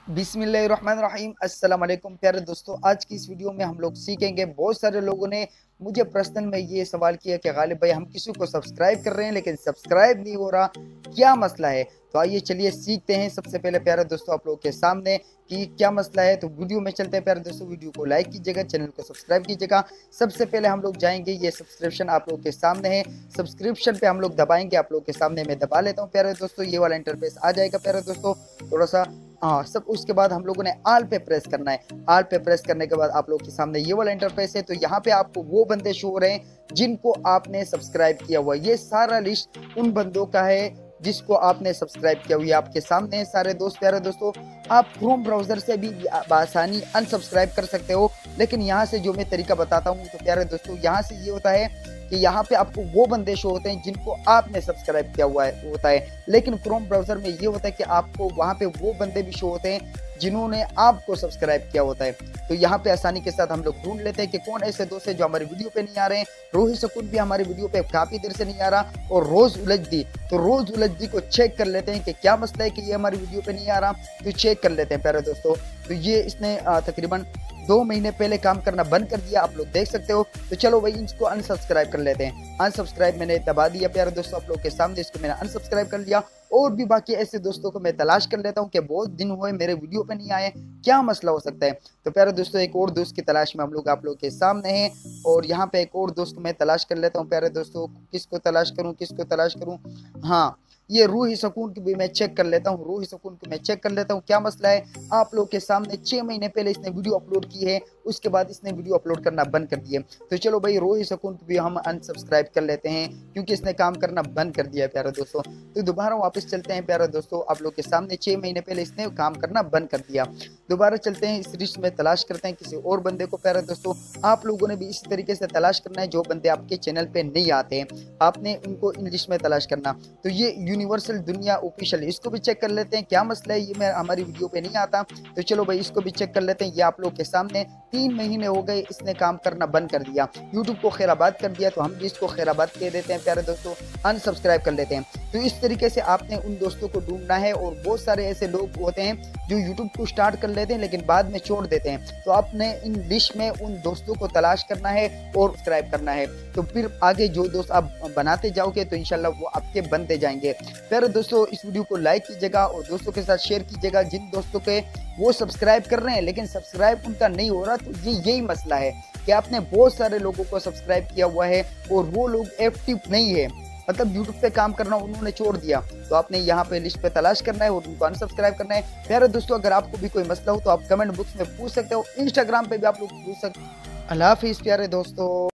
बिस्मिल्लाहिर्रहमानिर्रहीम अस्सलाम वालेकुम प्यारे दोस्तों। आज की इस वीडियो में हम लोग सीखेंगे, बहुत सारे लोगों ने मुझे पर्सनल में ये सवाल किया कि गालिब भाई हम किसी को सब्सक्राइब कर रहे हैं लेकिन सब्सक्राइब नहीं हो रहा, क्या मसला है। तो आइए चलिए सीखते हैं। सबसे पहले प्यारे दोस्तों आप लोगों के सामने कि क्या मसला है, तो वीडियो में चलते हैं। प्यारे दोस्तों वीडियो को लाइक कीजिएगा, चैनल को सब्सक्राइब कीजिएगा। सबसे पहले हम लोग जाएंगे, ये सब्सक्रिप्शन आप लोगों के सामने है, सब्सक्रिप्शन पे हम लोग दबाएंगे। आप लोगों के सामने मैं दबा लेता हूँ प्यारे दोस्तों, ये वाला इंटरफेस आ जाएगा प्यारे दोस्तों। थोड़ा सा हाँ सब, उसके बाद हम लोगों ने आल पे प्रेस करना है। आल पे प्रेस करने के बाद आप लोग के सामने ये वाला इंटरफेस है। तो यहाँ पे आपको वो बंदे शो हो रहे हैं जिनको आपने सब्सक्राइब किया हुआ है। ये सारा लिस्ट उन बंदों का है जिसको आपने सब्सक्राइब किया हुआ है, आपके सामने है सारे दोस्त। प्यारे दोस्तों आप क्रोम ब्राउजर से भी आसानी अनसब्सक्राइब कर सकते हो, लेकिन यहाँ से जो मैं तरीका बताता हूँ तो प्यारे दोस्तों यहाँ से ये होता है कि यहाँ पे आपको वो बंदे शो होते हैं जिनको आपने सब्सक्राइब किया हुआ है होता है, लेकिन क्रोम ब्राउजर में ये होता है कि आपको वहाँ पे वो बंदे भी शो होते हैं जिन्होंने आपको सब्सक्राइब किया होता है। तो यहाँ पे आसानी के साथ हम लोग ढूंढ लेते हैं कि कौन ऐसे दोस्त है जो हमारी वीडियो पे नहीं आ रहे हैं। रोहित सकून भी हमारी वीडियो पे काफी देर से नहीं आ रहा, और रोज उलझदी, तो रोज उलझदी को चेक कर लेते हैं कि क्या मसला है कि ये हमारी वीडियो पे नहीं आ रहा। तो चेक कर लेते हैं प्यारे दोस्तों। तो ये इसने तकरीबन 2 महीने पहले काम करना बंद कर दिया, आप लोग देख सकते हो। तो चलो भाई इसको अनसब्सक्राइब कर लेते हैं। अनसब्सक्राइब मैंने दबा दिया प्यारे दोस्तों आप लोग के सामने, इसको मैंने अनसब्सक्राइब कर लिया। और भी बाकी ऐसे दोस्तों को मैं तलाश कर लेता हूँ कि बहुत दिन हुए मेरे वीडियो पे नहीं आए, क्या मसला हो सकता है। तो प्यारे दोस्तों एक और दोस्त की तलाश में हम लोग आप लोग के सामने हैं, और यहाँ पे एक और दोस्त को मैं तलाश कर लेता हूँ प्यारे दोस्तों। किसको तलाश करूँ, किसको तलाश करूँ, हाँ ये रूही सकून की भी मैं चेक कर लेता हूँ। रूही सकून की मैं चेक कर लेता हूँ क्या मसला है। आप लोग के सामने 6 महीने पहले इसने वीडियो अपलोड की है, उसके बाद इसने वीडियो अपलोड करना बंद कर दिया। तो चलो भाई रूही सकून को भी हम अनसब्सक्राइब कर लेते हैं क्योंकि इसने काम करना बंद कर दिया है प्यारे दोस्तों। तो दोबारा वापस चलते हैं प्यारे दोस्तों, आप लोग के सामने 6 महीने पहले इसने काम करना बंद कर दिया। दोबारा चलते हैं, इस लिस्ट में तलाश करते हैं किसी और बंदे को। प्यारे दोस्तों आप लोगों ने भी इसी तरीके से तलाश करना है, जो बंदे आपके चैनल पे नहीं आते हैं आपने उनको इन लिस्ट में तलाश करना। तो ये यूनिवर्सल दुनिया ऑफिशियल, इसको भी चेक कर लेते हैं क्या मसला है, ये मैं हमारी वीडियो पे नहीं आता। तो चलो भाई इसको भी चेक कर लेते हैं। ये आप लोग के सामने 3 महीने हो गए इसने काम करना बंद कर दिया, यूट्यूब को खैराबाद कर दिया। तो हम भी इसको खैराबाद कह देते हैं प्यारे दोस्तों, अनसब्सक्राइब कर लेते हैं। तो इस तरीके से आपने उन दोस्तों को ढूंढना है। और बहुत सारे ऐसे लोग होते हैं जो यूट्यूब को स्टार्ट कर लेते हैं लेकिन बाद में छोड़ देते हैं। तो आपने इन लिस्ट में उन दोस्तों को तलाश करना है और सब्सक्राइब करना है। तो फिर आगे जो दोस्त आप बनाते जाओगे तो इंशाल्लाह वो आपके बनते जाएंगे। प्यारे दोस्तों इस वीडियो को लाइक कीजिएगा और दोस्तों के साथ शेयर कीजिएगा जिन दोस्तों के वो सब्सक्राइब कर रहे हैं लेकिन सब्सक्राइब उनका नहीं हो रहा। तो ये यही मसला है कि आपने बहुत सारे लोगों को सब्सक्राइब किया हुआ है और वो लोग एक्टिव नहीं है, मतलब यूट्यूब पे काम करना उन्होंने छोड़ दिया। तो आपने यहाँ पे लिस्ट पे तलाश करना है और उनको अनसब्सक्राइब करना है। प्यारे दोस्तों अगर आपको भी कोई मसला हो तो आप कमेंट बॉक्स में पूछ सकते हो, इंस्टाग्राम पे भी आप लोग पूछ सकते हो। अल्लाह हाफिज़ प्यारे दोस्तों।